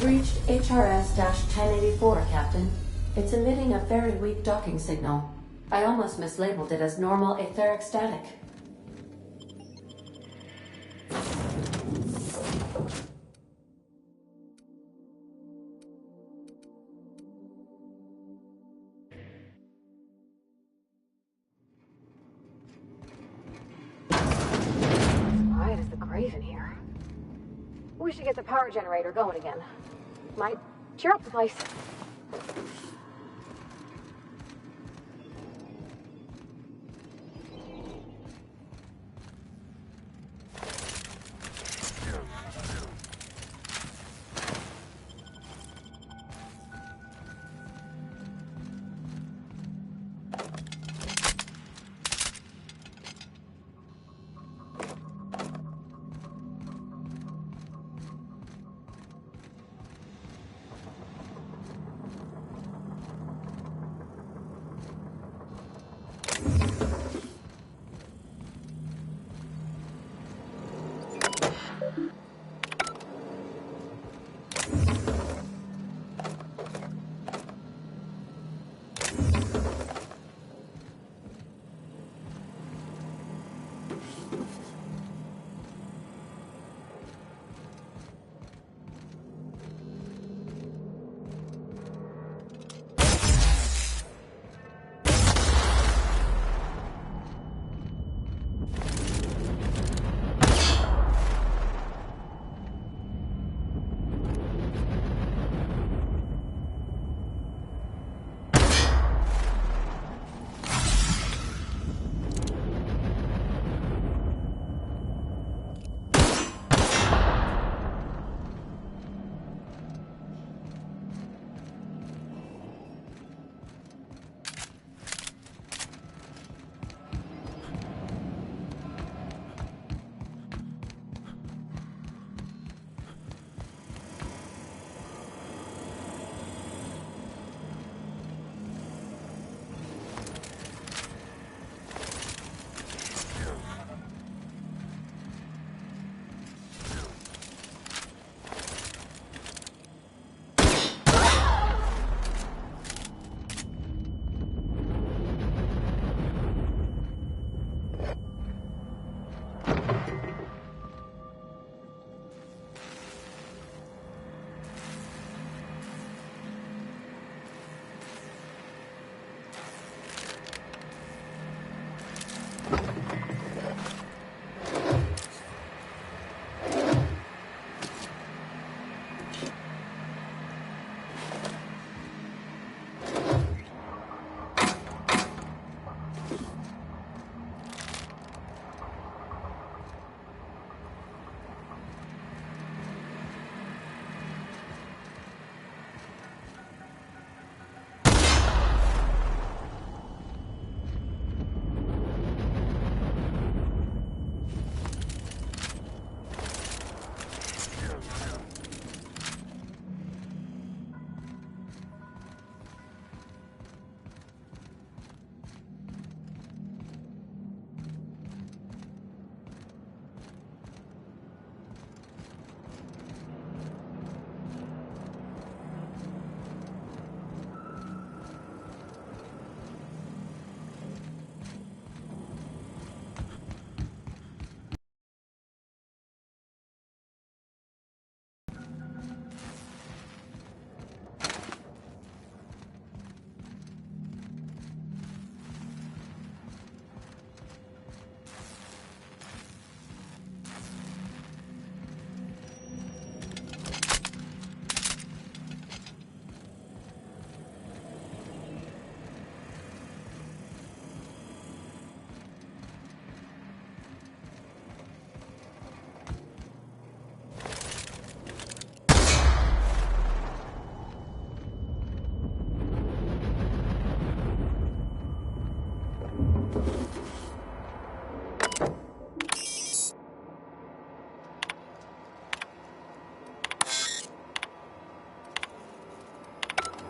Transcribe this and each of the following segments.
reached HRS-1084, Captain. It's emitting a very weak docking signal. I almost mislabeled it as normal etheric static. Quiet as the grave in here. We should get the power generator going again. Might cheer up the place.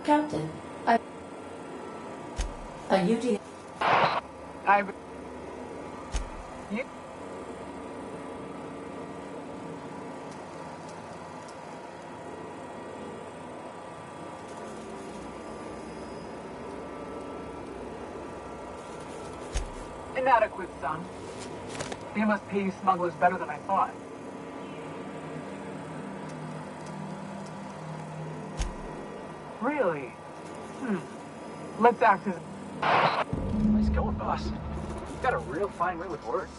Captain, a UD... I... You... Inadequate, son. They must pay you smugglers better than I thought. Really? Let's act as... Nice going, boss. You've got a real fine way with words.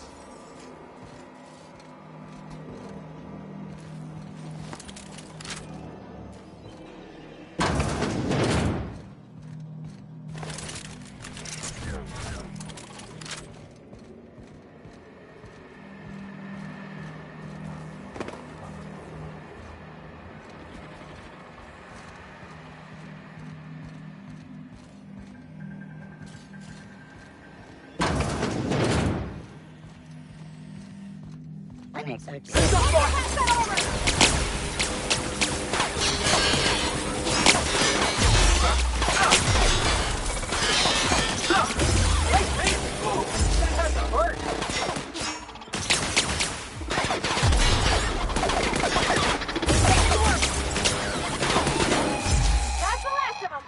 That's the last of them.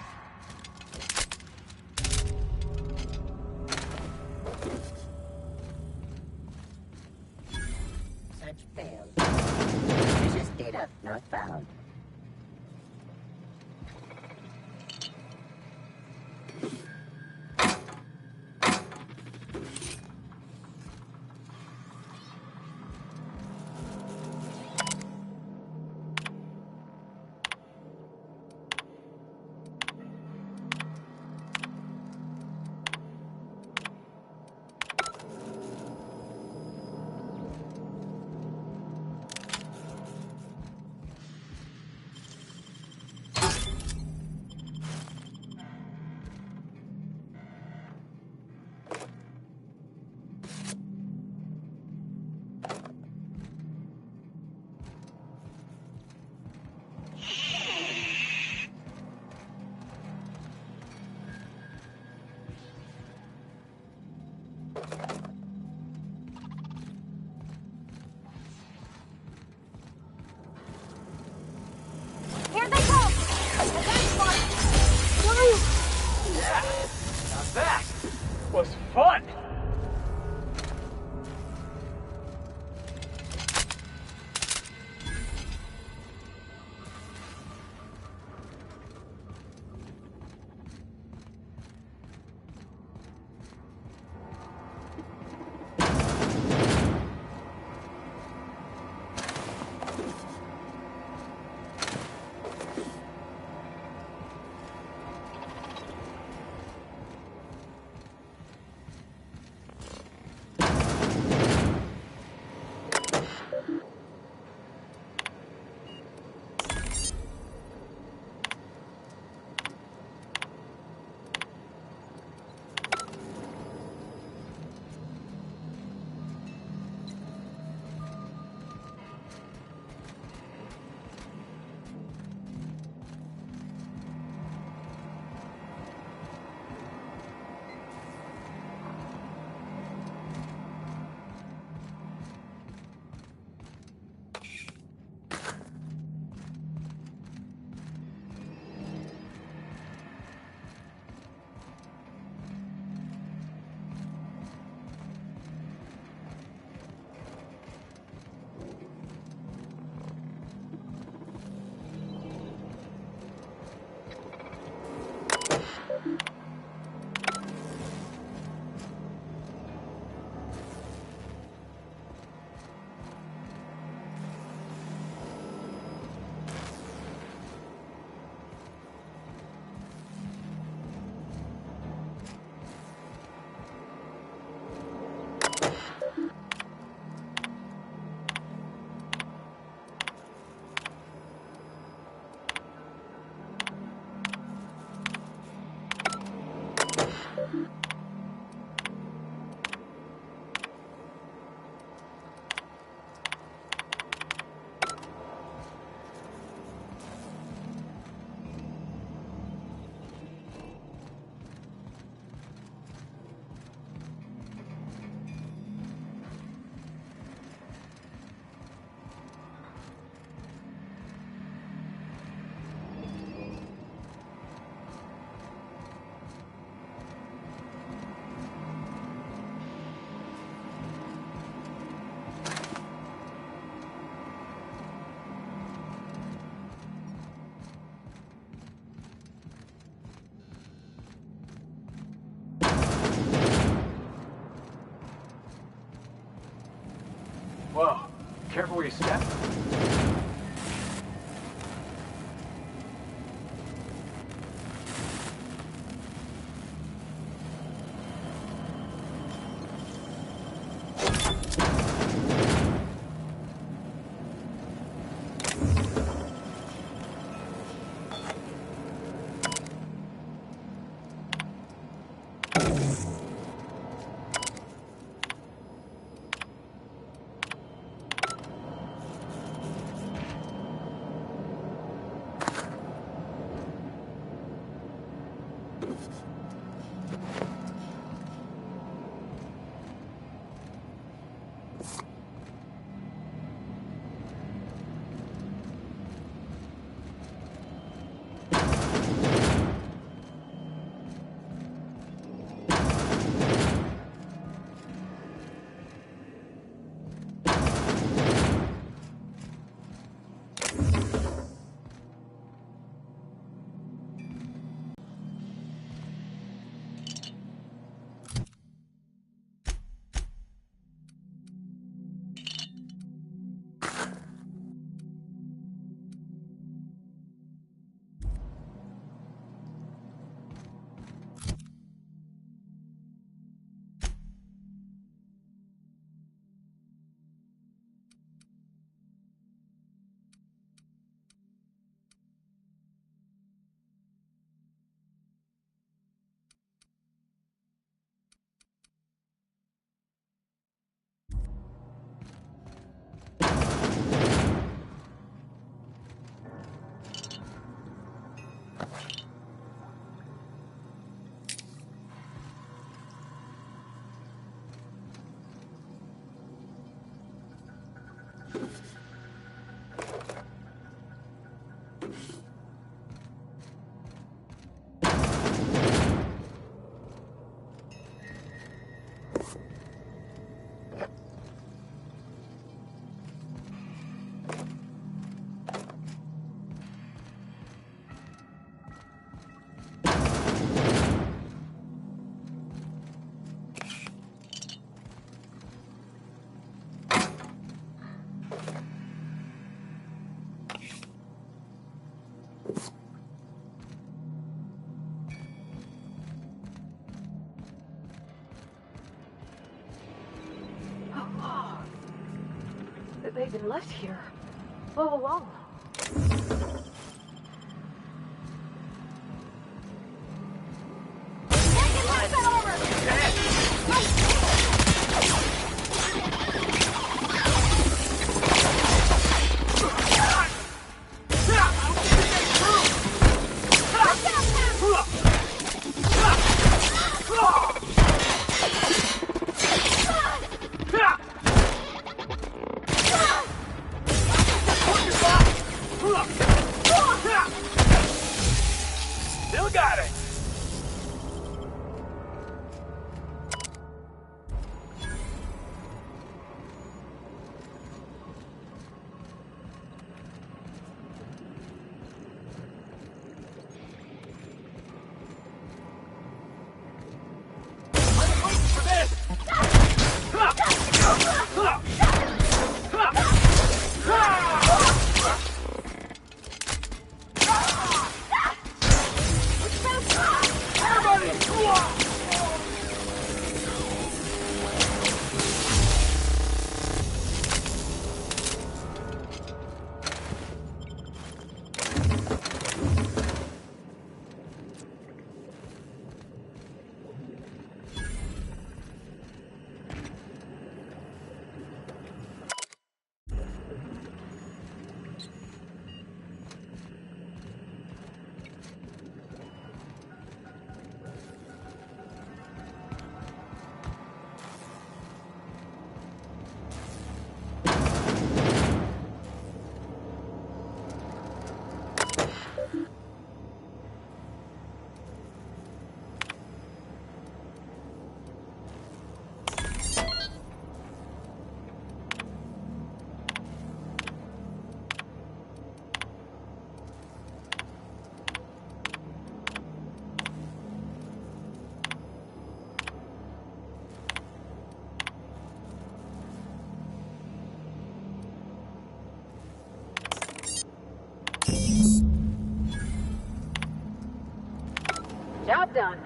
Search failed. Suspicious data not found. Here they come! Advance one! Now that was fun! Whoa. Careful where you step. They've been left here all along. Fuck! that done.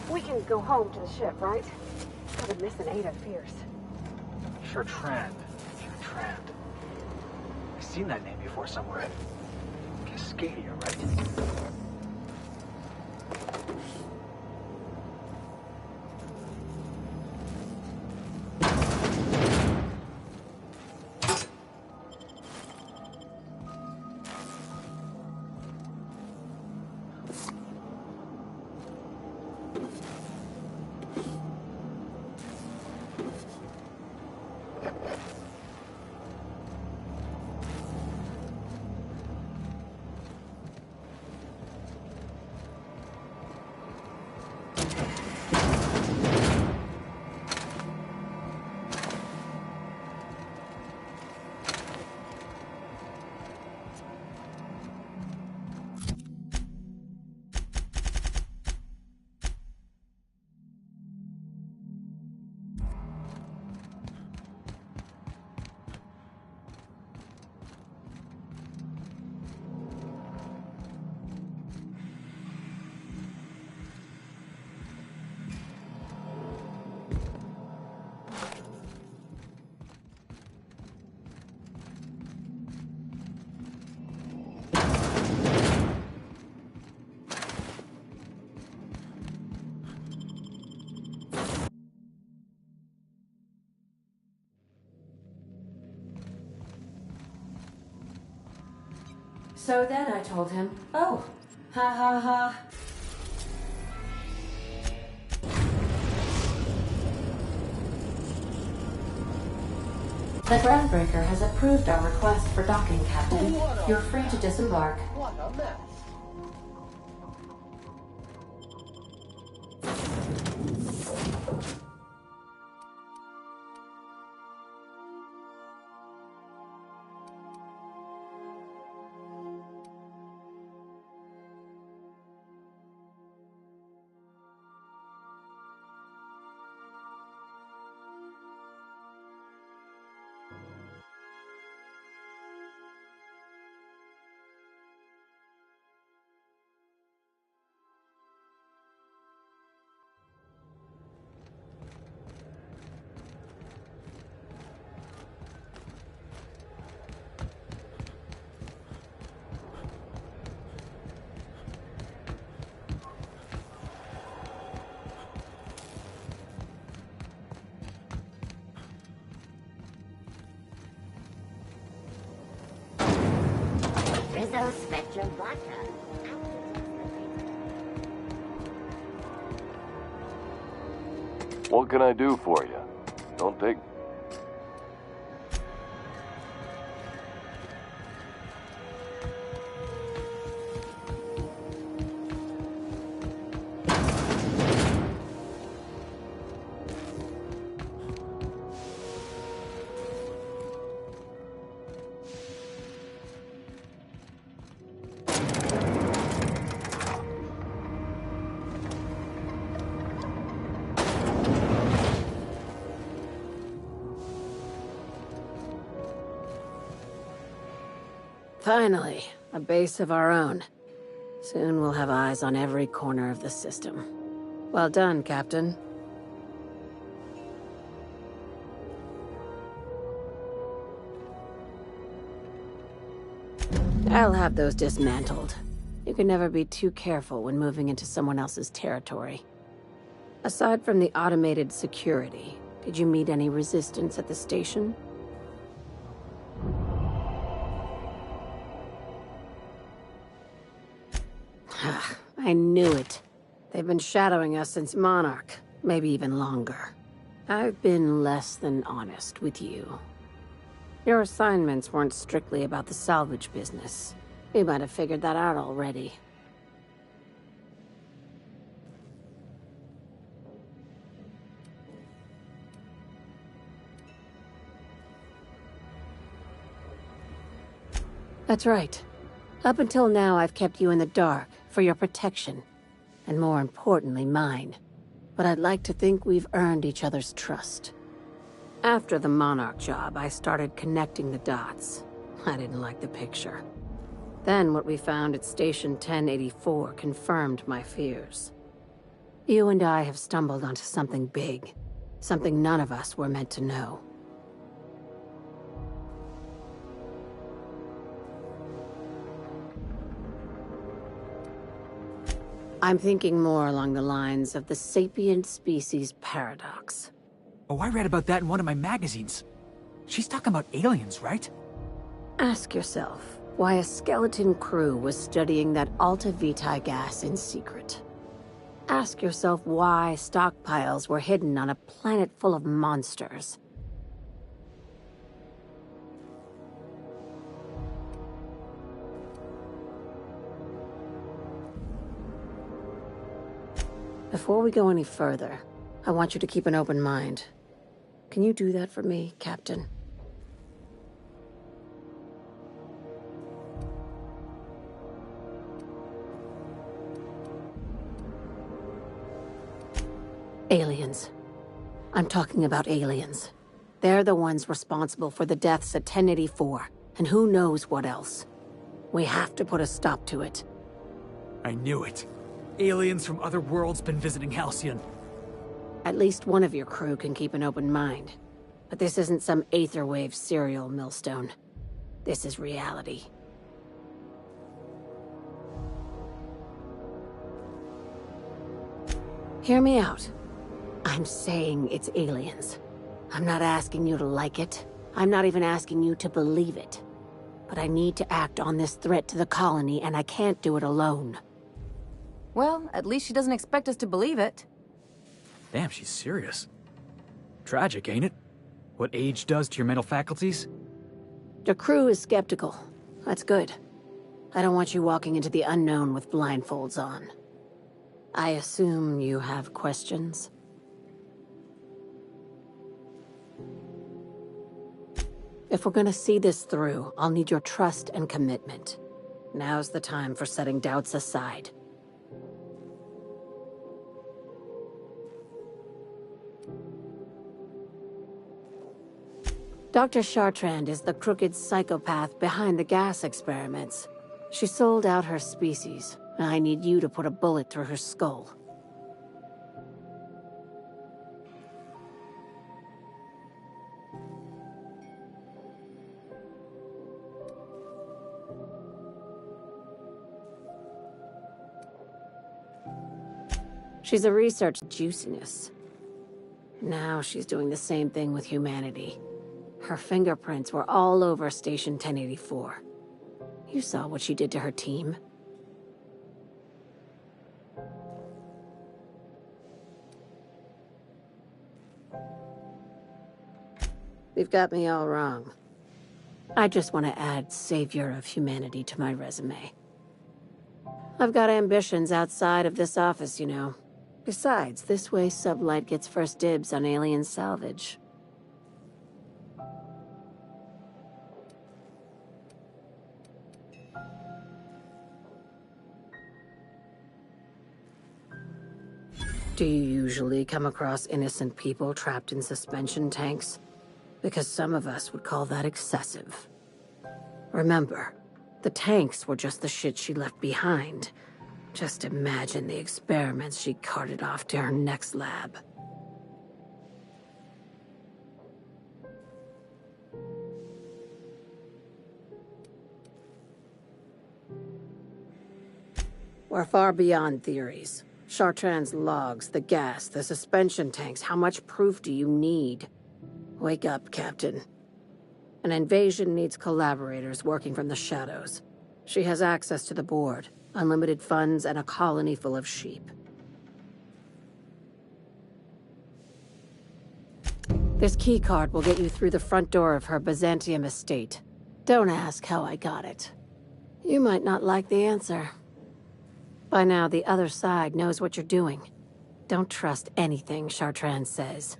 We can go home to the ship, right? I've been missing Ada fierce. Shertrand. Shertrand. I've seen that name before somewhere. Cascadia, right? So then I told him, oh, ha ha ha. The Groundbreaker has approved our request for docking, Captain. You're free to disembark. What a mess. Rizzo Spectrum Vodka. What can I do for you? Don't take... Finally, a base of our own. Soon we'll have eyes on every corner of the system. Well done, Captain. I'll have those dismantled. You can never be too careful when moving into someone else's territory. Aside from the automated security, did you meet any resistance at the station? I knew it. They've been shadowing us since Monarch, maybe even longer. I've been less than honest with you. Your assignments weren't strictly about the salvage business. You might have figured that out already. That's right. Up until now, I've kept you in the dark, for your protection. And more importantly, mine. But I'd like to think we've earned each other's trust. After the Monarch job, I started connecting the dots. I didn't like the picture. Then what we found at Station 1084 confirmed my fears. You and I have stumbled onto something big. Something none of us were meant to know. I'm thinking more along the lines of the sapient species paradox. Oh, I read about that in one of my magazines. She's talking about aliens, right? Ask yourself why a skeleton crew was studying that Alta Vitae gas in secret. Ask yourself why stockpiles were hidden on a planet full of monsters. Before we go any further, I want you to keep an open mind. Can you do that for me, Captain? Aliens. I'm talking about aliens. They're the ones responsible for the deaths at 1084, and who knows what else. We have to put a stop to it. I knew it. Aliens from other worlds been visiting Halcyon. At least one of your crew can keep an open mind. But this isn't some Aetherwave serial, Millstone. This is reality. Hear me out. I'm saying it's aliens. I'm not asking you to like it. I'm not even asking you to believe it. But I need to act on this threat to the colony, and I can't do it alone. Well, at least she doesn't expect us to believe it. Damn, she's serious. Tragic, ain't it? What age does to your mental faculties? The crew is skeptical. That's good. I don't want you walking into the unknown with blindfolds on. I assume you have questions? If we're gonna see this through, I'll need your trust and commitment. Now's the time for setting doubts aside. Dr. Chartrand is the crooked psychopath behind the gas experiments. She sold out her species, and I need you to put a bullet through her skull. She's a research juiciness. Now she's doing the same thing with humanity. Her fingerprints were all over Station 1084. You saw what she did to her team. You've got me all wrong. I just want to add Savior of Humanity to my resume. I've got ambitions outside of this office, you know. Besides, this way Sublight gets first dibs on alien salvage. Do you usually come across innocent people trapped in suspension tanks? Because some of us would call that excessive. Remember, the tanks were just the shit she left behind. Just imagine the experiments she carted off to her next lab. We're far beyond theories. Chartrand's logs, the gas, the suspension tanks, how much proof do you need? Wake up, Captain. An invasion needs collaborators working from the shadows. She has access to the board, unlimited funds, and a colony full of sheep. This keycard will get you through the front door of her Byzantium estate. Don't ask how I got it. You might not like the answer. By now, the other side knows what you're doing. Don't trust anything Chartrand says.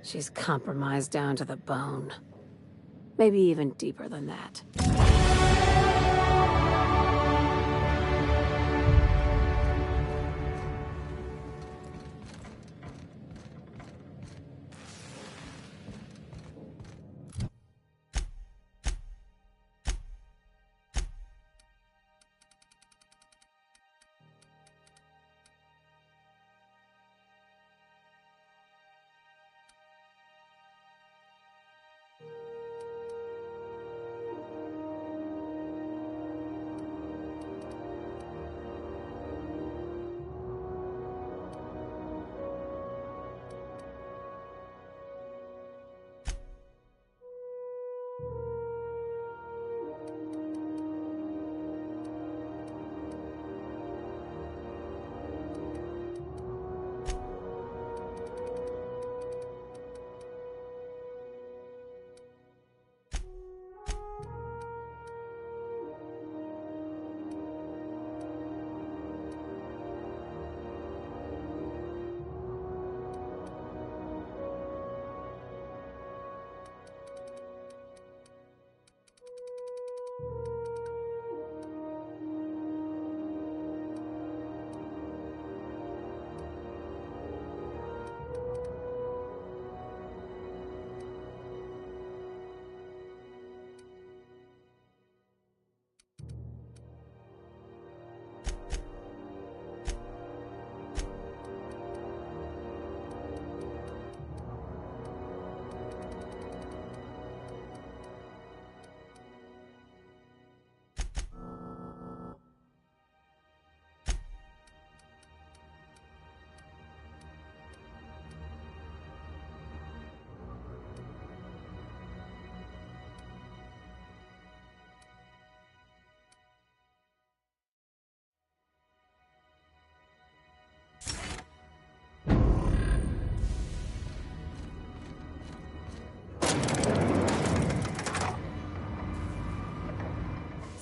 She's compromised down to the bone. Maybe even deeper than that.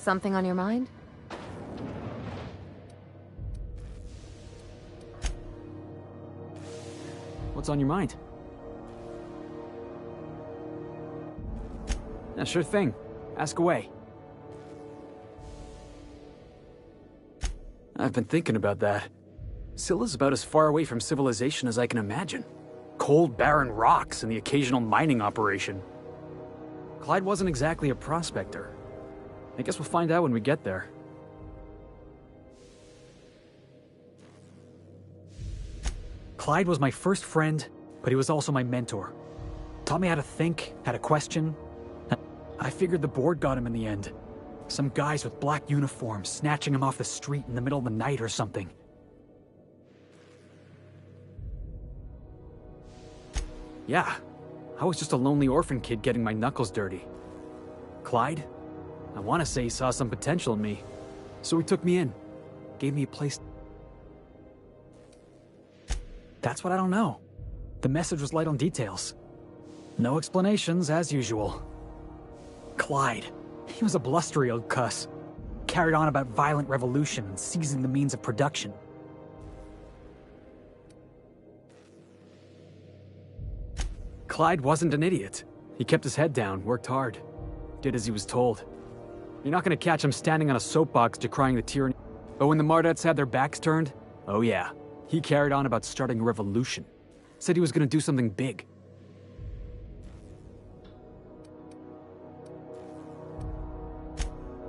Something on your mind? What's on your mind? Yeah, sure thing. Ask away. I've been thinking about that. Scylla's about as far away from civilization as I can imagine. Cold, barren rocks and the occasional mining operation. Clyde wasn't exactly a prospector. I guess we'll find out when we get there. Clyde was my first friend, but he was also my mentor. Taught me how to think, how to question. I figured the board got him in the end. Some guys with black uniforms snatching him off the street in the middle of the night or something. Yeah, I was just a lonely orphan kid getting my knuckles dirty. Clyde? I want to say he saw some potential in me. So he took me in. Gave me a place. That's what I don't know. The message was light on details. No explanations, as usual. Clyde. He was a blustery old cuss. Carried on about violent revolution and seizing the means of production. Clyde wasn't an idiot. He kept his head down, worked hard. Did as he was told. You're not gonna catch him standing on a soapbox decrying the tyranny. But when the Mardets had their backs turned, oh yeah. He carried on about starting a revolution. Said he was gonna do something big.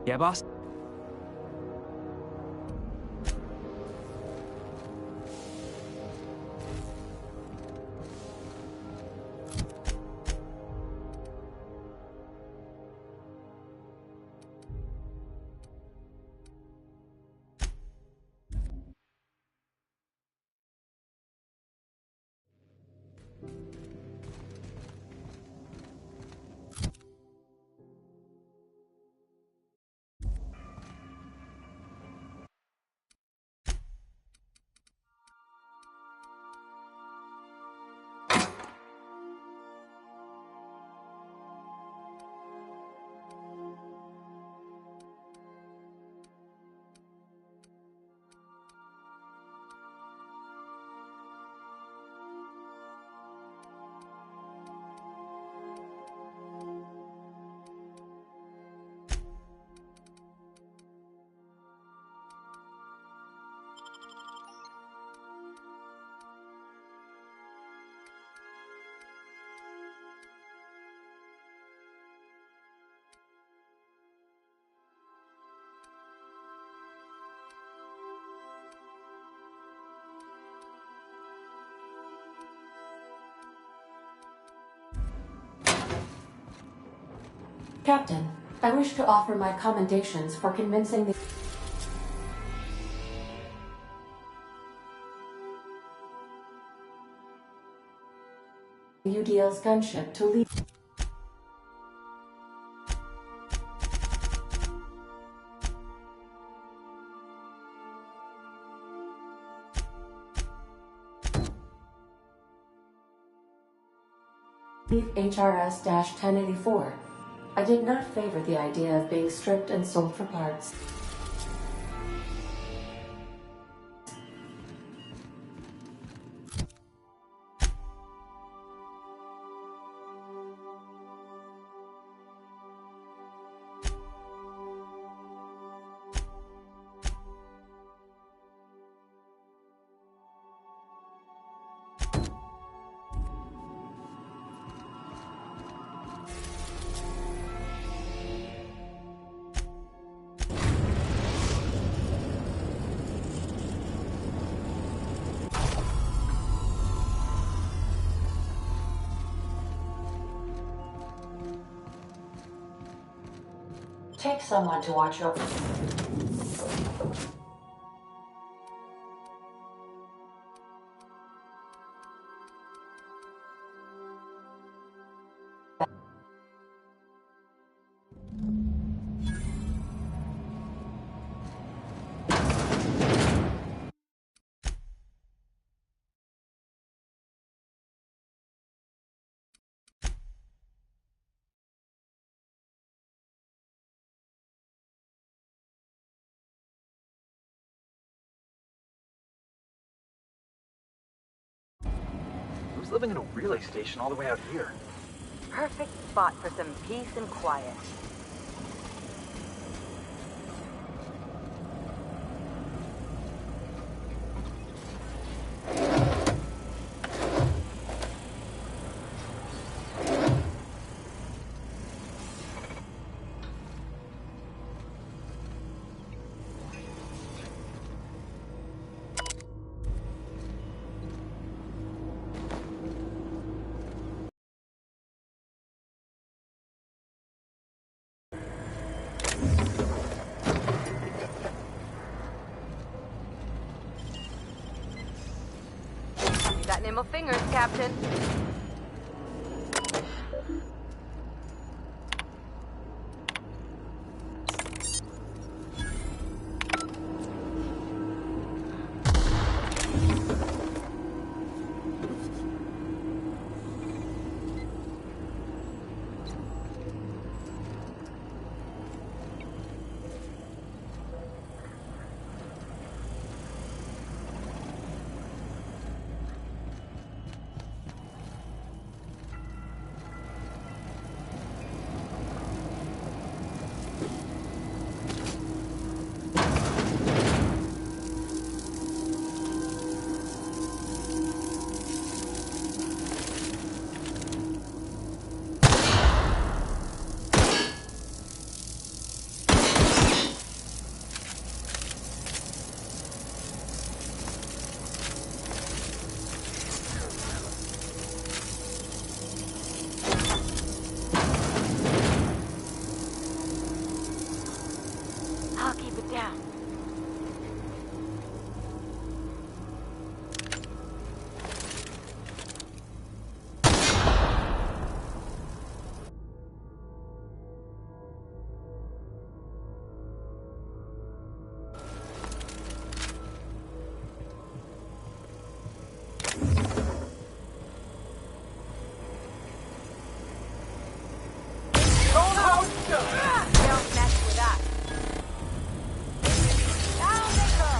Yeah, boss? Captain, I wish to offer my commendations for convincing the UDL's gunship to leave. HRS-1084. I did not favor the idea of being stripped and sold for parts. Take someone to watch over. living in a relay station all the way out here. Perfect spot for some peace and quiet. Got nimble fingers, Captain. I'll keep it down. Don't mess with us. Down they go.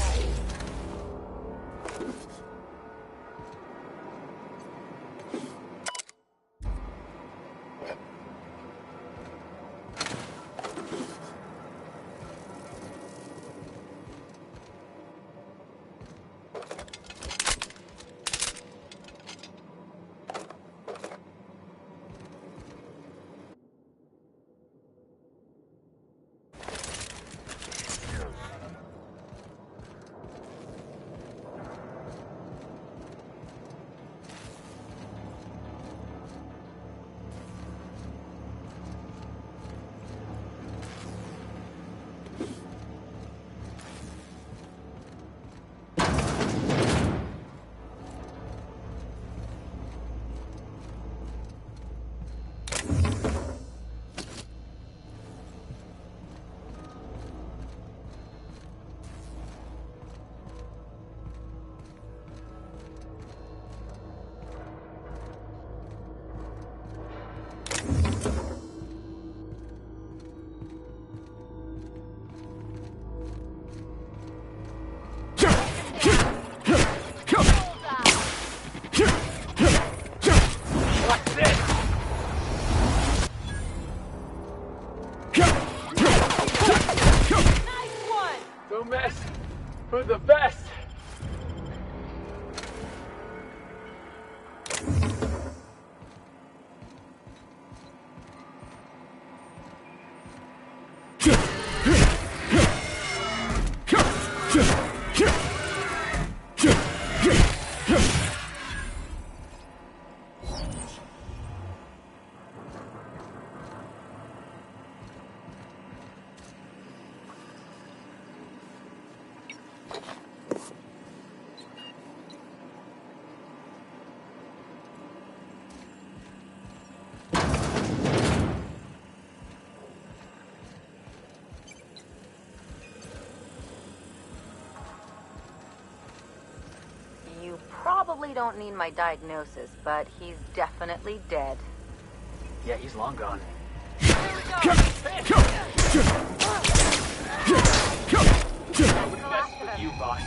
Don't mess with the best. You probably don't need my diagnosis, but he's definitely dead. Yeah, he's long gone. With you, boss.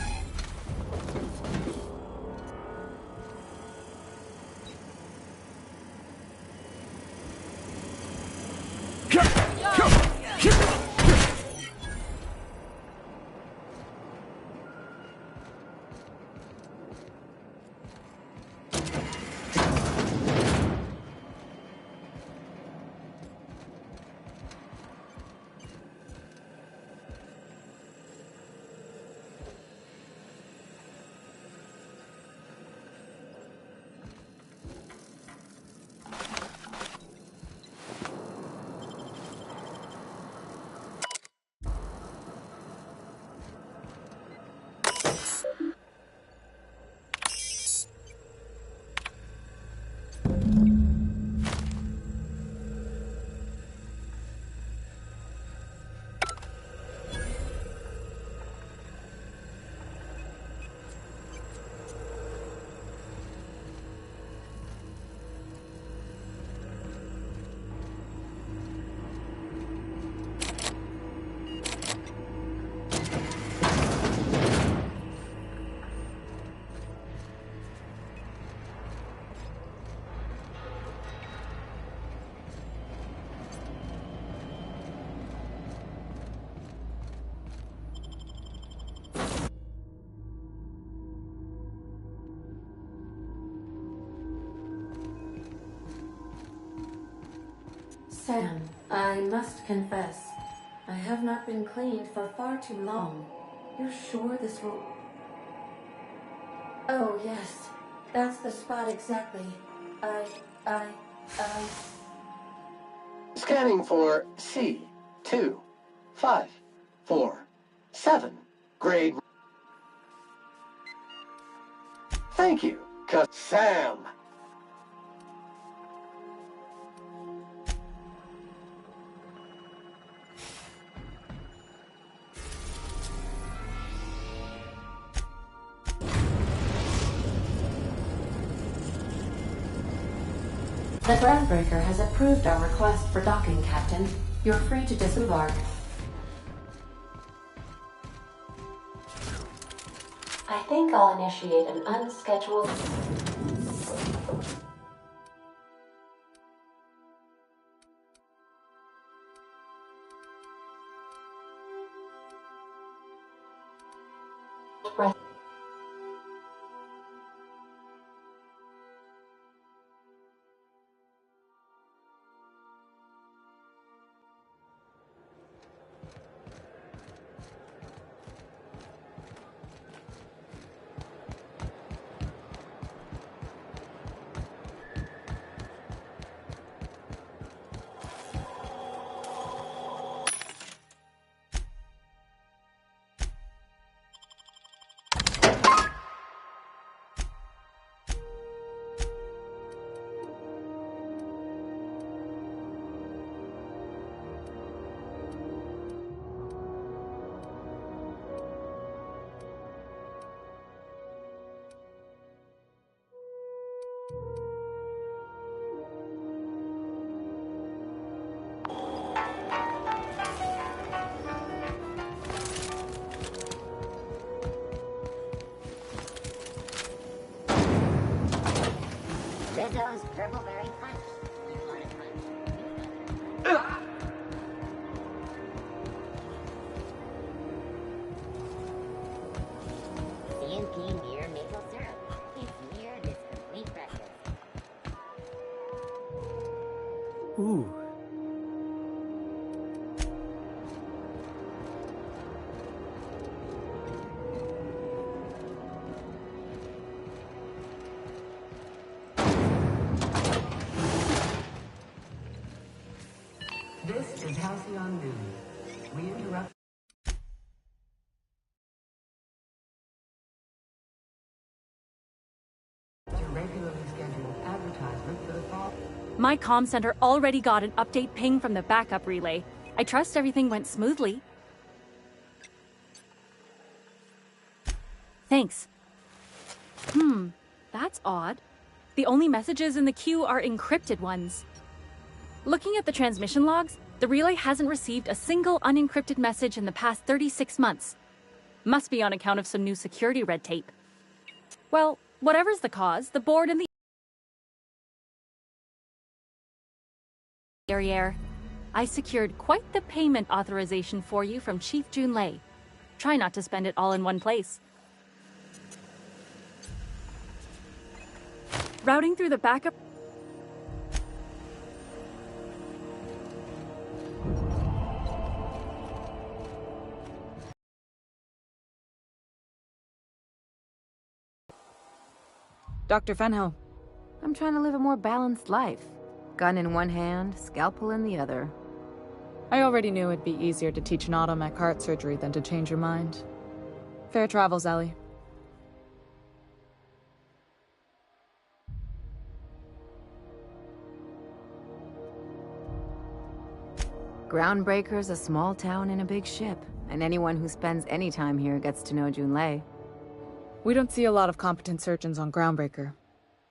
Sam, I must confess, I have not been cleaned for far too long. You're sure this will... Oh, yes. That's the spot exactly. I... Scanning for C2547. Grade. Thank you, Sam. The Groundbreaker has approved our request for docking, Captain. You're free to disembark. I think I'll initiate an unscheduled... Rizzo's Purpleberry Punch. You want a punch? CNP near maple syrup. It's near this complete breakfast. Ooh. This is Halcyon News. We interrupt your regularly scheduled advertisement for the fall. My comm center already got an update ping from the backup relay. I trust everything went smoothly. Thanks. That's odd. The only messages in the queue are encrypted ones. Looking at the transmission logs, the relay hasn't received a single unencrypted message in the past 36 months. Must be on account of some new security red tape. Well, whatever's the cause, the board and the... Derriere. I secured quite the payment authorization for you from Chief Junlei. Try not to spend it all in one place. Routing through the backup... Dr. Fenhill. I'm trying to live a more balanced life. Gun in one hand, scalpel in the other. I already knew it'd be easier to teach an automech heart surgery than to change your mind. Fair travels, Ellie. Groundbreaker's a small town in a big ship, and anyone who spends any time here gets to know Junlei. We don't see a lot of competent surgeons on Groundbreaker.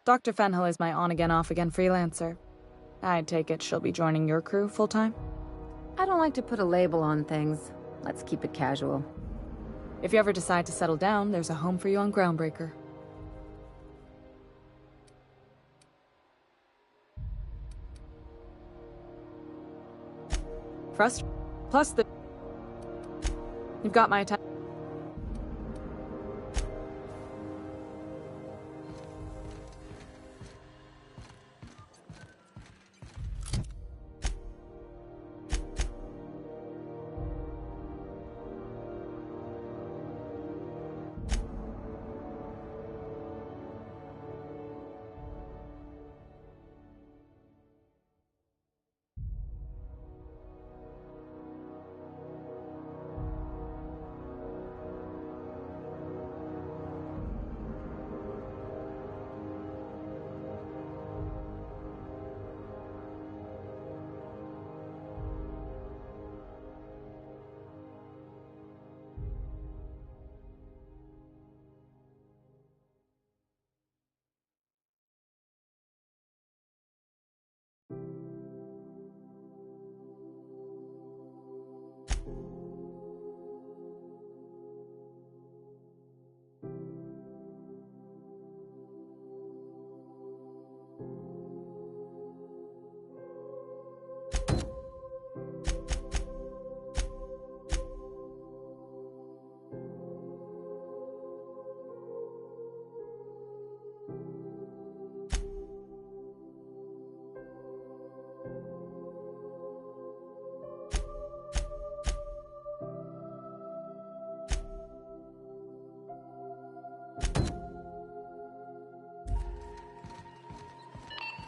Dr. Fenhill is my on-again, off-again freelancer. I take it she'll be joining your crew full-time? I don't like to put a label on things. Let's keep it casual. If you ever decide to settle down, there's a home for you on Groundbreaker. Plus the... You've got my attention.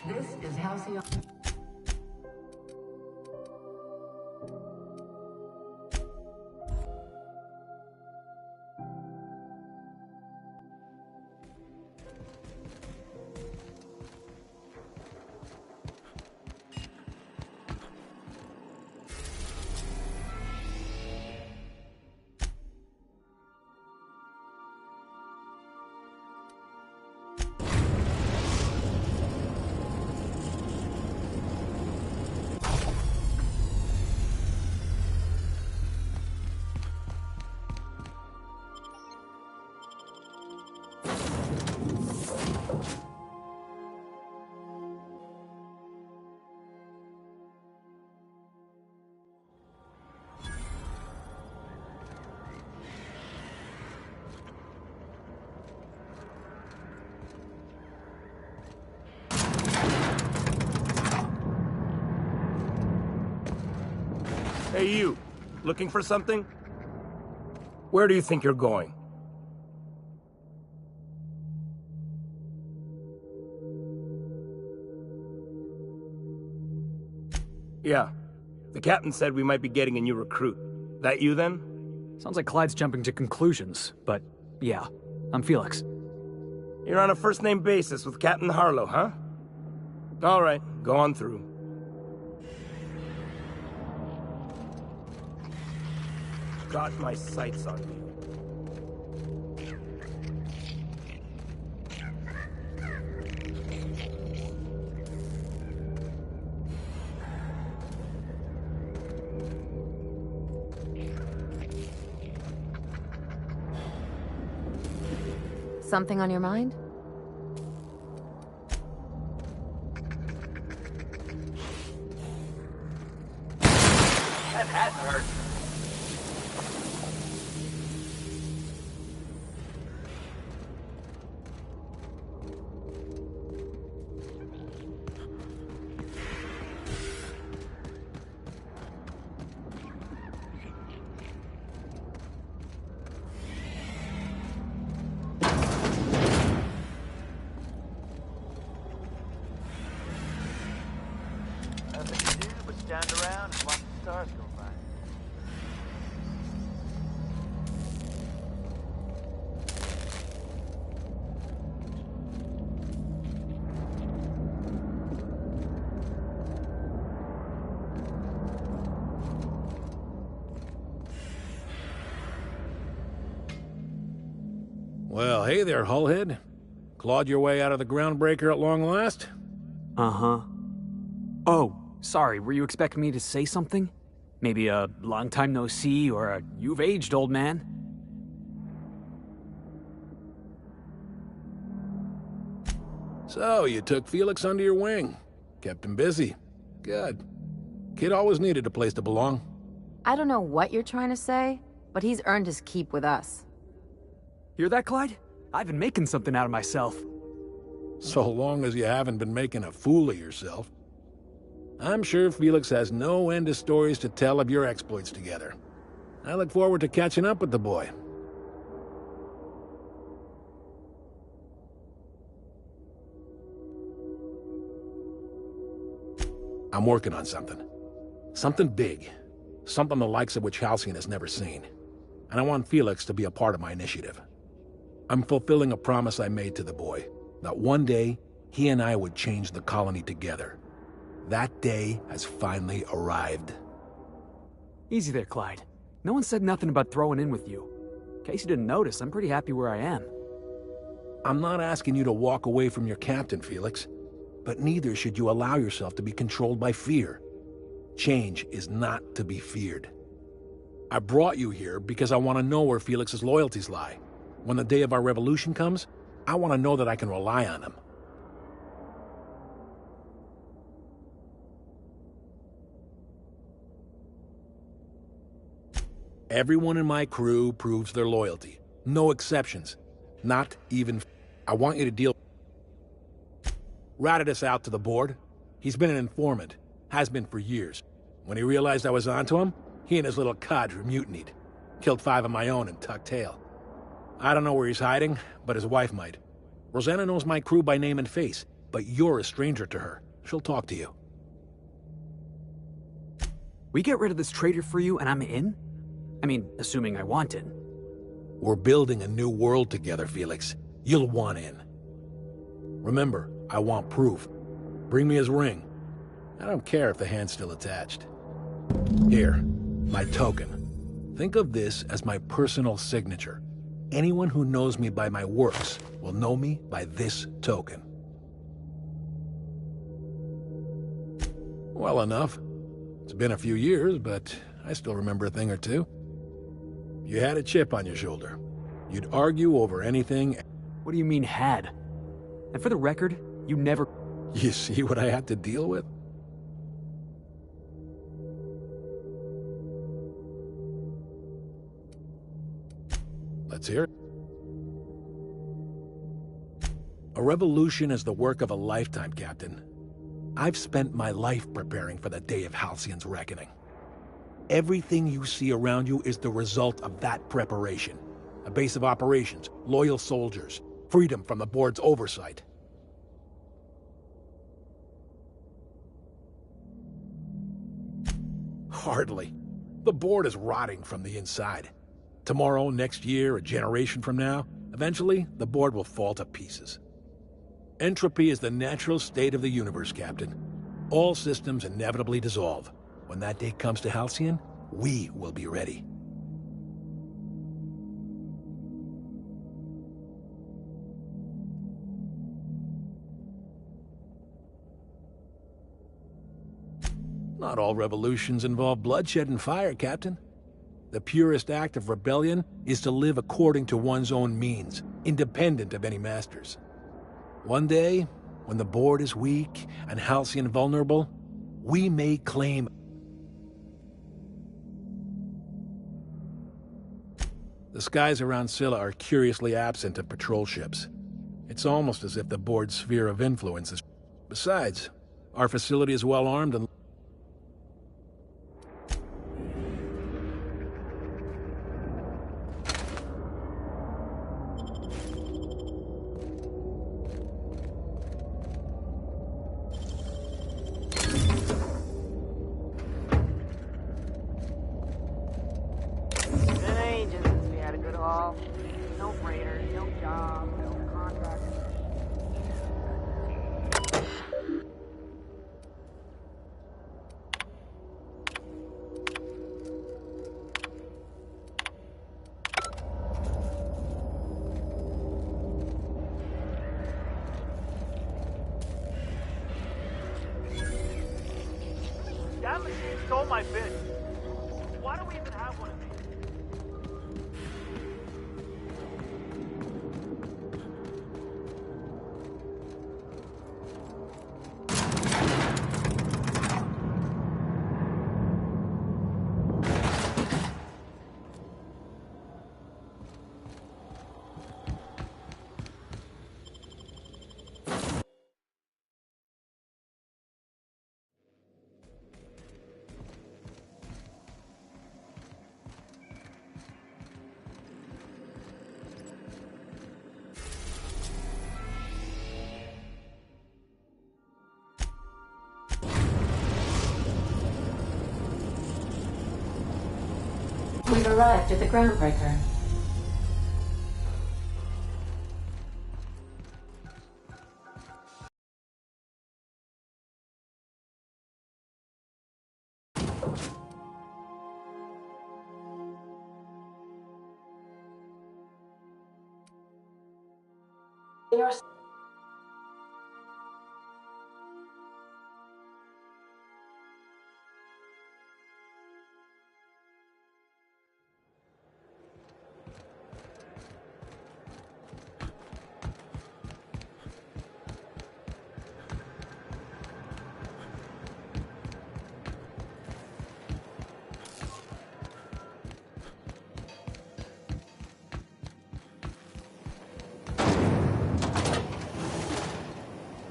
This is Halcyon. Hey you, looking for something? Where do you think you're going? Yeah, the captain said we might be getting a new recruit. That you then? Sounds like Clyde's jumping to conclusions, but yeah, I'm Felix. You're on a first-name basis with Captain Harlow, huh? All right, go on through. Got my sights on you. Something on your mind? That hat hurt. Nothing to do but stand around and watch the stars go by. Well, hey there, Hullhead. Clawed your way out of the Groundbreaker at long last? Uh-huh. Oh, sorry, were you expecting me to say something? Maybe a long time no see, or a you've aged, old man? So, you took Felix under your wing. Kept him busy. Good. Kid always needed a place to belong. I don't know what you're trying to say, but he's earned his keep with us. Hear that, Clyde? I've been making something out of myself. So long as you haven't been making a fool of yourself. I'm sure Felix has no end of stories to tell of your exploits together. I look forward to catching up with the boy. I'm working on something. Something big. Something the likes of which Halcyon has never seen. And I want Felix to be a part of my initiative. I'm fulfilling a promise I made to the boy, that one day, he and I would change the colony together. That day has finally arrived. Easy there, Clyde. No one said nothing about throwing in with you. In case you didn't notice, I'm pretty happy where I am. I'm not asking you to walk away from your captain, Felix. But neither should you allow yourself to be controlled by fear. Change is not to be feared. I brought you here because I want to know where Felix's loyalties lie. When the day of our revolution comes, I want to know that I can rely on him. Everyone in my crew proves their loyalty. No exceptions. Not even... I want you to deal... Ratted us out to the board. He's been an informant. Has been for years. When he realized I was onto him, he and his little cadre mutinied. Killed 5 of my own and tucked tail. I don't know where he's hiding, but his wife might. Rosanna knows my crew by name and face, but you're a stranger to her. She'll talk to you. We get rid of this traitor for you and I'm in? I mean, assuming I want it. We're building a new world together, Felix. You'll want in. Remember, I want proof. Bring me his ring. I don't care if the hand's still attached. Here, my token. Think of this as my personal signature. Anyone who knows me by my works will know me by this token. Well enough. It's been a few years, but I still remember a thing or two. You had a chip on your shoulder. You'd argue over anything. What do you mean, had? And for the record, you never... You see what I had to deal with? Let's hear it. A revolution is the work of a lifetime, Captain. I've spent my life preparing for the day of Halcyon's reckoning. Everything you see around you is the result of that preparation. A base of operations, loyal soldiers, freedom from the board's oversight. Hardly. The board is rotting from the inside. Tomorrow, next year, a generation from now, eventually, the board will fall to pieces. Entropy is the natural state of the universe, Captain. All systems inevitably dissolve. When that day comes to Halcyon, we will be ready. Not all revolutions involve bloodshed and fire, Captain. The purest act of rebellion is to live according to one's own means, independent of any masters. One day, when the board is weak and Halcyon vulnerable, we may claim... The skies around Scylla are curiously absent of patrol ships. It's almost as if the board's sphere of influence is... Besides, our facility is well armed and... No freighters, no jobs, no contracts. That machine stole my bid. Why do we even have one of these? We've arrived at the Groundbreaker.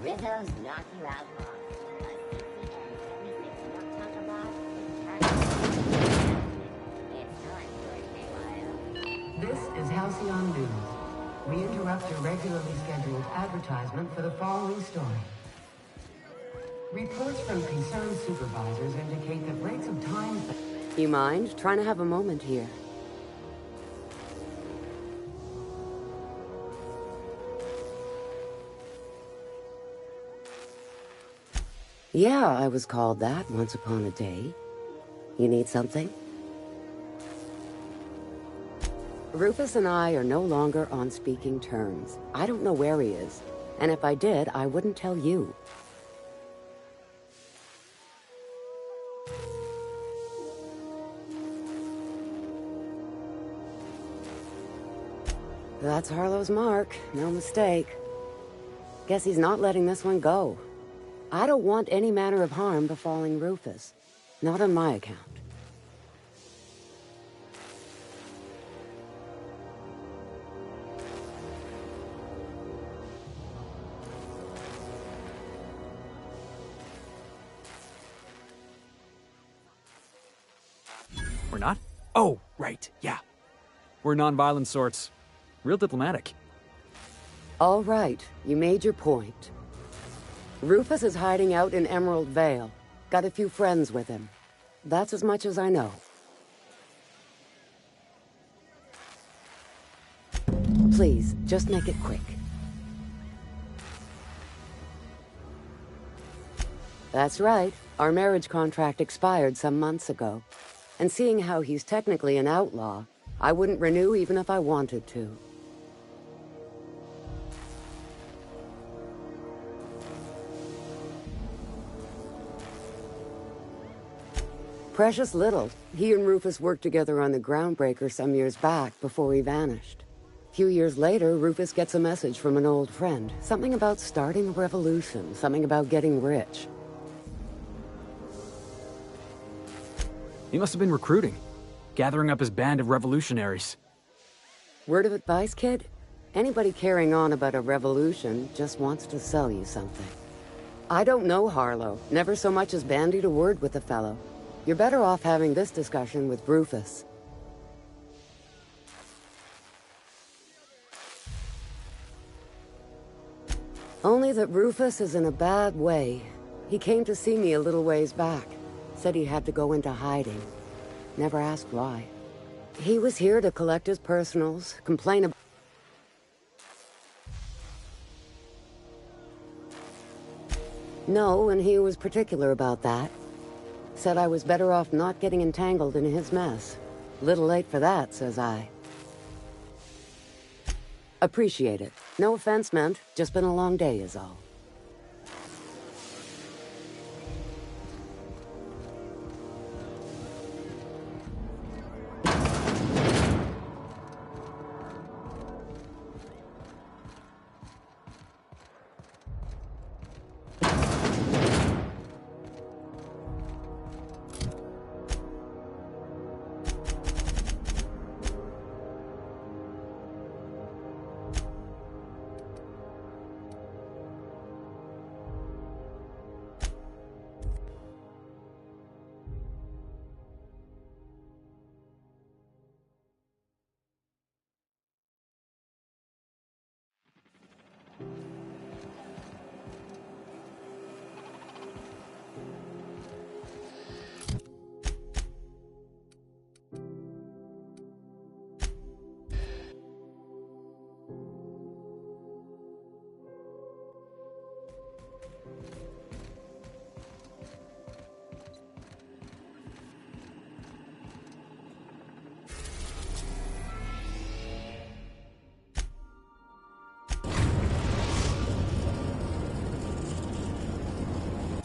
Rizzo's knock you out long. A CCN 76 milk contraband. It's time for a KYO. This is Halcyon News. We interrupt your regularly scheduled advertisement for the following story. Reports from concerned supervisors indicate that rates of time... You mind? Trying to have a moment here. Yeah, I was called that once upon a day. You need something? Rufus and I are no longer on speaking terms. I don't know where he is. And if I did, I wouldn't tell you. That's Harlow's mark. No mistake. Guess he's not letting this one go. I don't want any manner of harm befalling Rufus. Not on my account. We're not? Oh, right, yeah. We're non-violent sorts. Real diplomatic. All right, you made your point. Rufus is hiding out in Emerald Vale. Got a few friends with him. That's as much as I know. Please, just make it quick. That's right. Our marriage contract expired some months ago. And seeing how he's technically an outlaw, I wouldn't renew even if I wanted to. Precious little. He and Rufus worked together on the Groundbreaker some years back before he vanished. A few years later, Rufus gets a message from an old friend. Something about starting a revolution, something about getting rich. He must have been recruiting, gathering up his band of revolutionaries. Word of advice, kid? Anybody carrying on about a revolution just wants to sell you something. I don't know Harlow. Never so much as bandied a word with the fellow. You're better off having this discussion with Rufus. Only that Rufus is in a bad way. He came to see me a little ways back. Said he had to go into hiding. Never asked why. He was here to collect his personals, complain about... No, and he was particular about that. Said I was better off not getting entangled in his mess. Little late for that, says I. Appreciate it. No offense meant, just been a long day is all.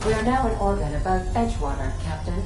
We are now in orbit above Edgewater, Captain.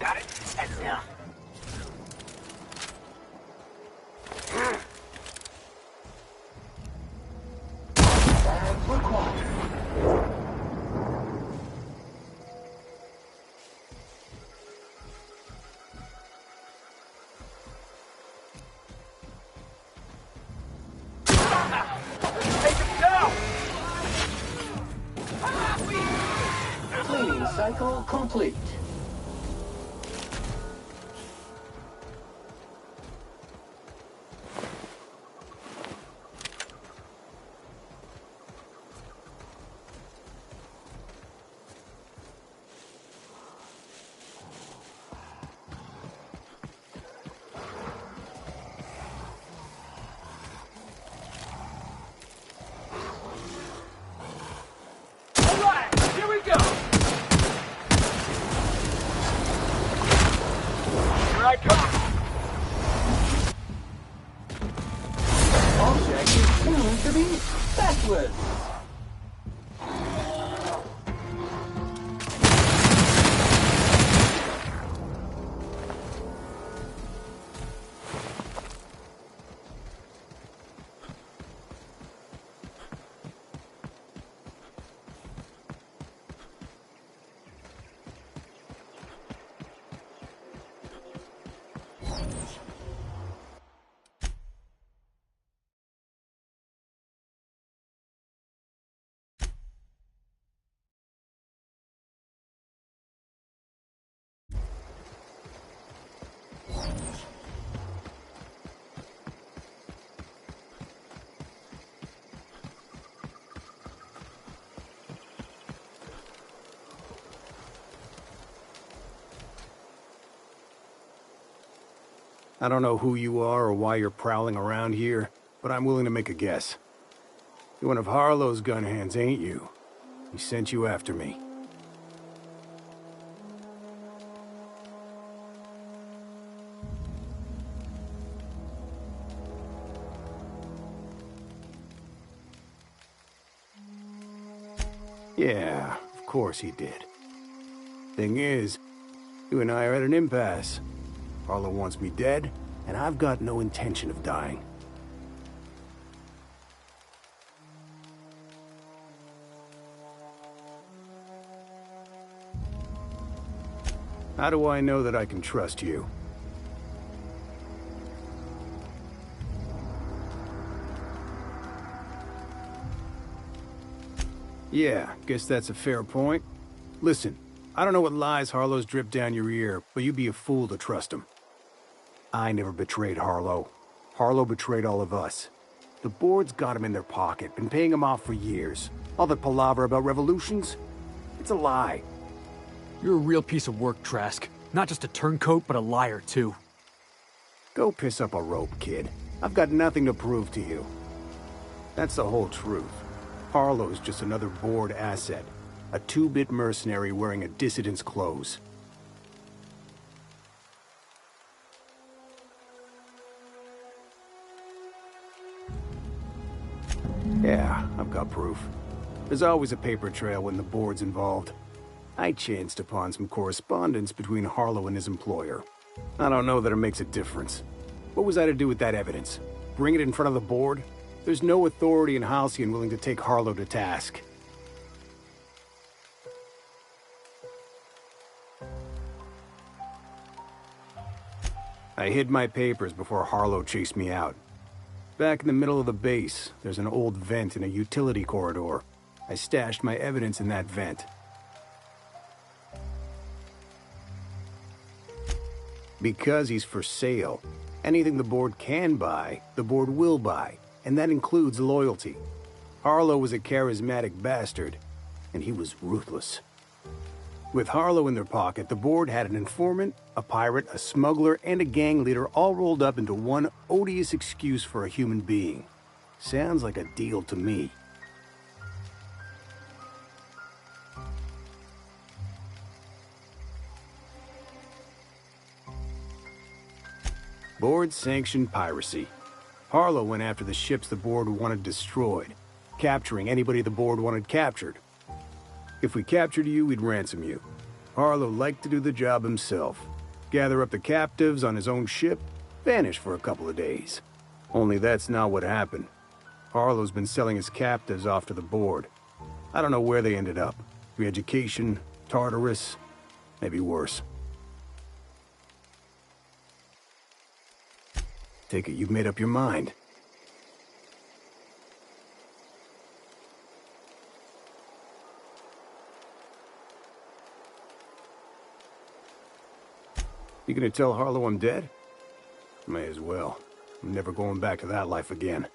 Got it. Heads down. Bags required. Take him down! Cleaning cycle complete. To be backwards. I don't know who you are or why you're prowling around here, but I'm willing to make a guess. You're one of Harlow's gun hands, ain't you? He sent you after me. Yeah, of course he did. Thing is, you and I are at an impasse. Harlow wants me dead, and I've got no intention of dying. How do I know that I can trust you? Yeah, guess that's a fair point. Listen, I don't know what lies Harlow's dripped down your ear, but you'd be a fool to trust him. I never betrayed Harlow. Harlow betrayed all of us. The board's got him in their pocket, been paying him off for years. All that palaver about revolutions? It's a lie. You're a real piece of work, Trask. Not just a turncoat, but a liar, too. Go piss up a rope, kid. I've got nothing to prove to you. That's the whole truth. Harlow's just another board asset. A two-bit mercenary wearing a dissident's clothes. Yeah, I've got proof. There's always a paper trail when the board's involved. I chanced upon some correspondence between Harlow and his employer. I don't know that it makes a difference. What was I to do with that evidence? Bring it in front of the board? There's no authority in Halcyon willing to take Harlow to task. I hid my papers before Harlow chased me out. Back in the middle of the base, there's an old vent in a utility corridor. I stashed my evidence in that vent. Because he's for sale. Anything the board can buy, the board will buy. And that includes loyalty. Harlow was a charismatic bastard, and he was ruthless. With Harlow in their pocket, the board had an informant, a pirate, a smuggler, and a gang leader all rolled up into one odious excuse for a human being. Sounds like a deal to me. Board-sanctioned piracy. Harlow went after the ships the board wanted destroyed, capturing anybody the board wanted captured. If we captured you, we'd ransom you. Harlow liked to do the job himself. Gather up the captives on his own ship, vanish for a couple of days. Only that's not what happened. Harlow's been selling his captives off to the board. I don't know where they ended up. Re-education, Tartarus, maybe worse. Take it you've made up your mind. You gonna tell Harlow I'm dead? May as well. I'm never going back to that life again.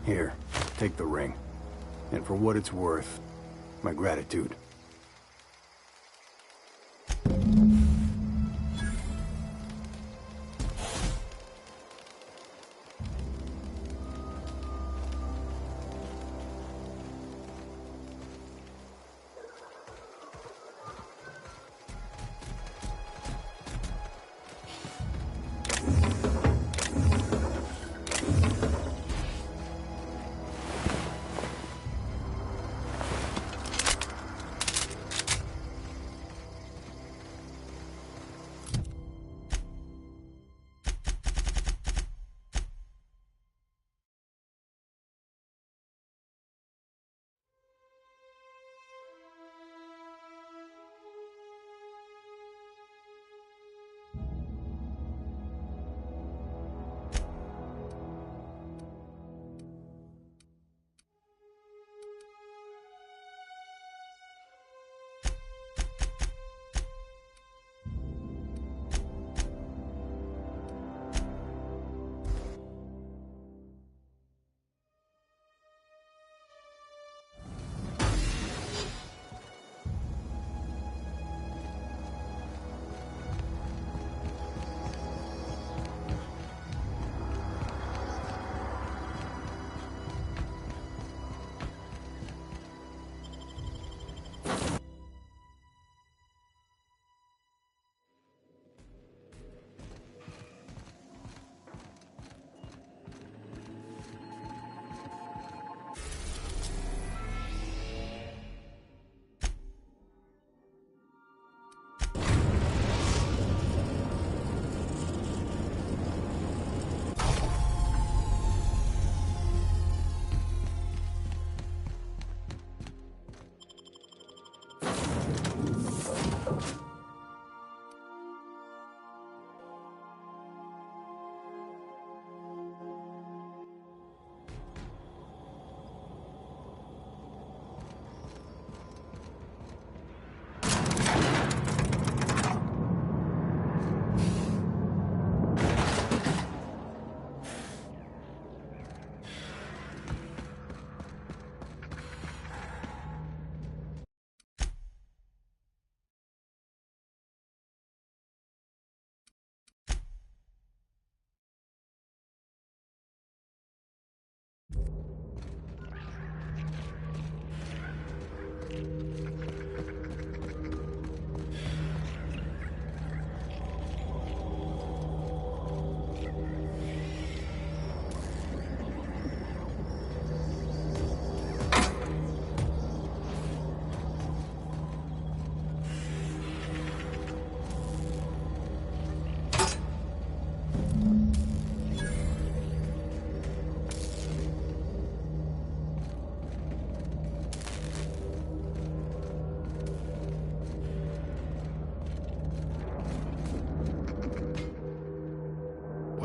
Here, take the ring. And for what it's worth, my gratitude.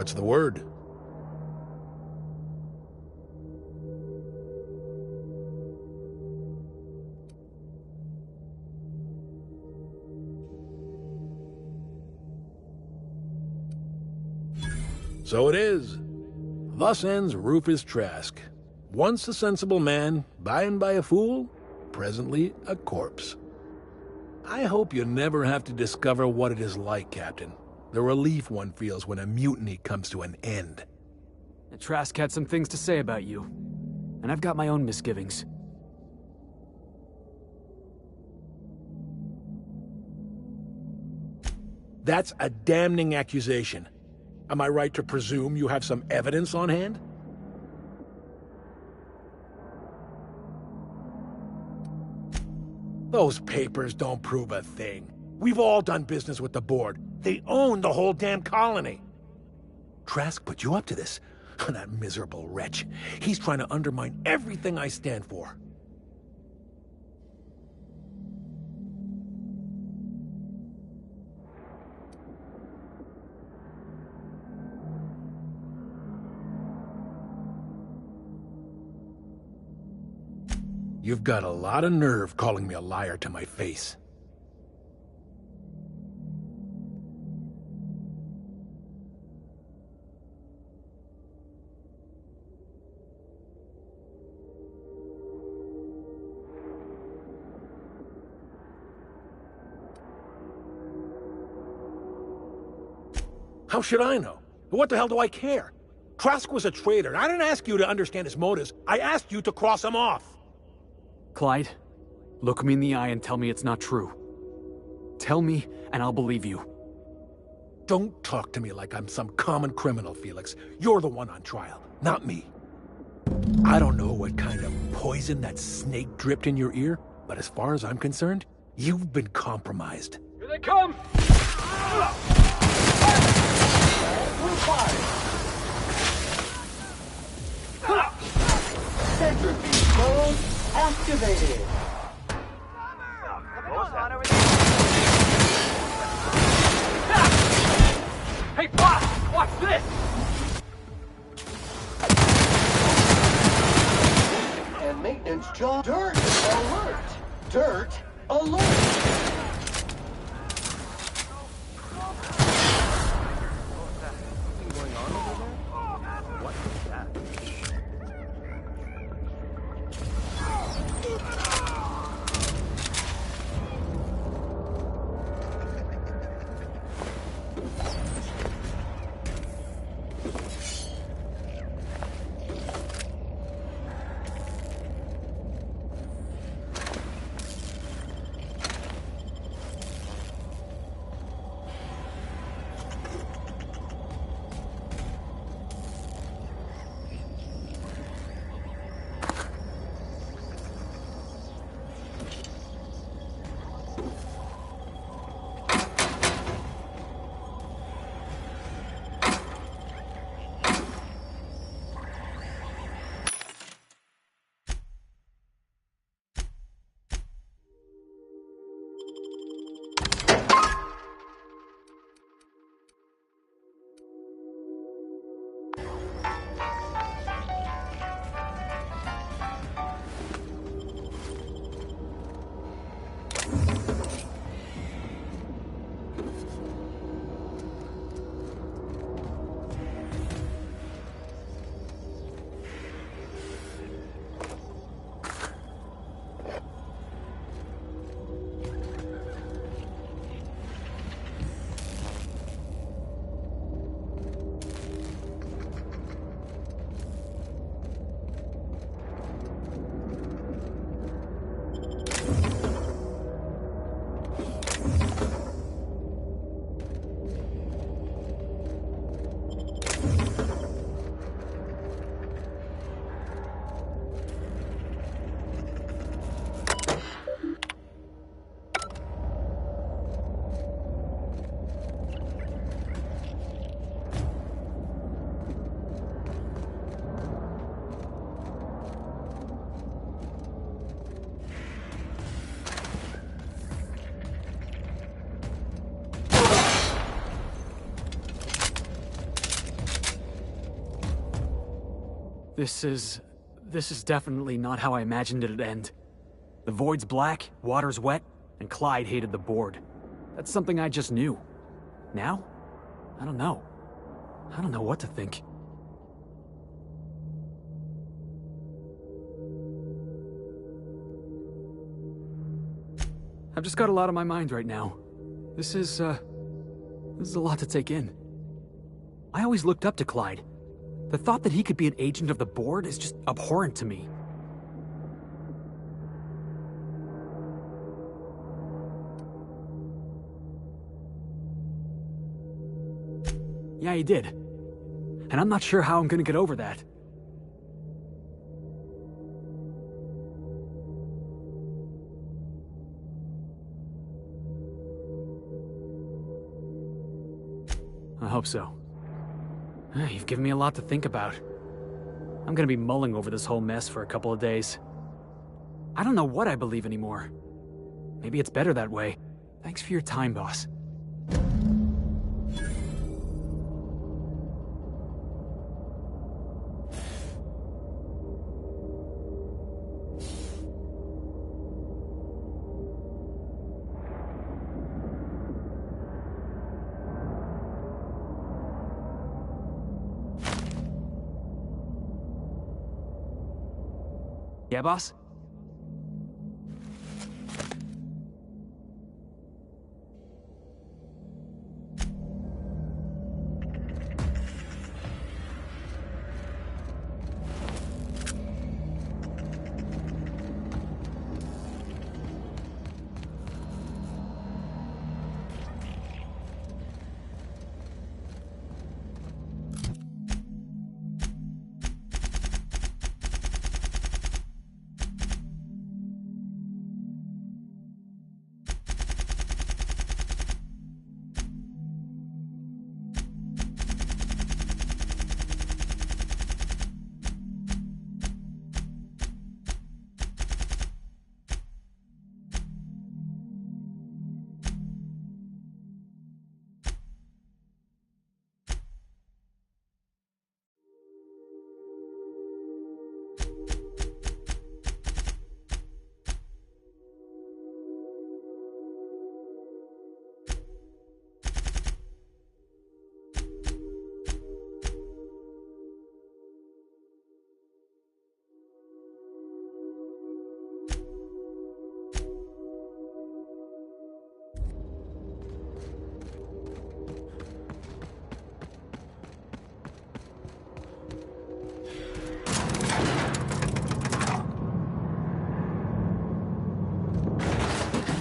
What's the word? So it is. Thus ends Rufus Trask. Once a sensible man, by and by a fool, presently a corpse. I hope you never have to discover what it is like, Captain. The relief one feels when a mutiny comes to an end. Trask had some things to say about you, and I've got my own misgivings. That's a damning accusation. Am I right to presume you have some evidence on hand? Those papers don't prove a thing. We've all done business with the board. They own the whole damn colony. Trask put you up to this. That miserable wretch. He's trying to undermine everything I stand for. You've got a lot of nerve calling me a liar to my face. How should I know? What the hell do I care? Trask was a traitor, and I didn't ask you to understand his motives. I asked you to cross him off. Clyde, look me in the eye and tell me it's not true. Tell me, and I'll believe you. Don't talk to me like I'm some common criminal, Felix. You're the one on trial, not me. I don't know what kind of poison that snake dripped in your ear, but as far as I'm concerned, you've been compromised. Here they come! Centrifuge mode activated. Hey, boss! Watch this! And maintenance job. Dirt alert! Dirt alert! This is definitely not how I imagined it'd end. The void's black, water's wet, and Clyde hated the board. That's something I just knew. Now? I don't know. I don't know what to think. I've just got a lot on my mind right now. This is a lot to take in. I always looked up to Clyde. The thought that he could be an agent of the board is just abhorrent to me. Yeah, he did. And I'm not sure how I'm gonna get over that. I hope so. You've given me a lot to think about. I'm gonna be mulling over this whole mess for a couple of days. I don't know what I believe anymore. Maybe it's better that way. Thanks for your time, boss. Yeah, boss?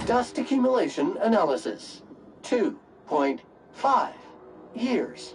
Dust accumulation analysis. 2.5 years.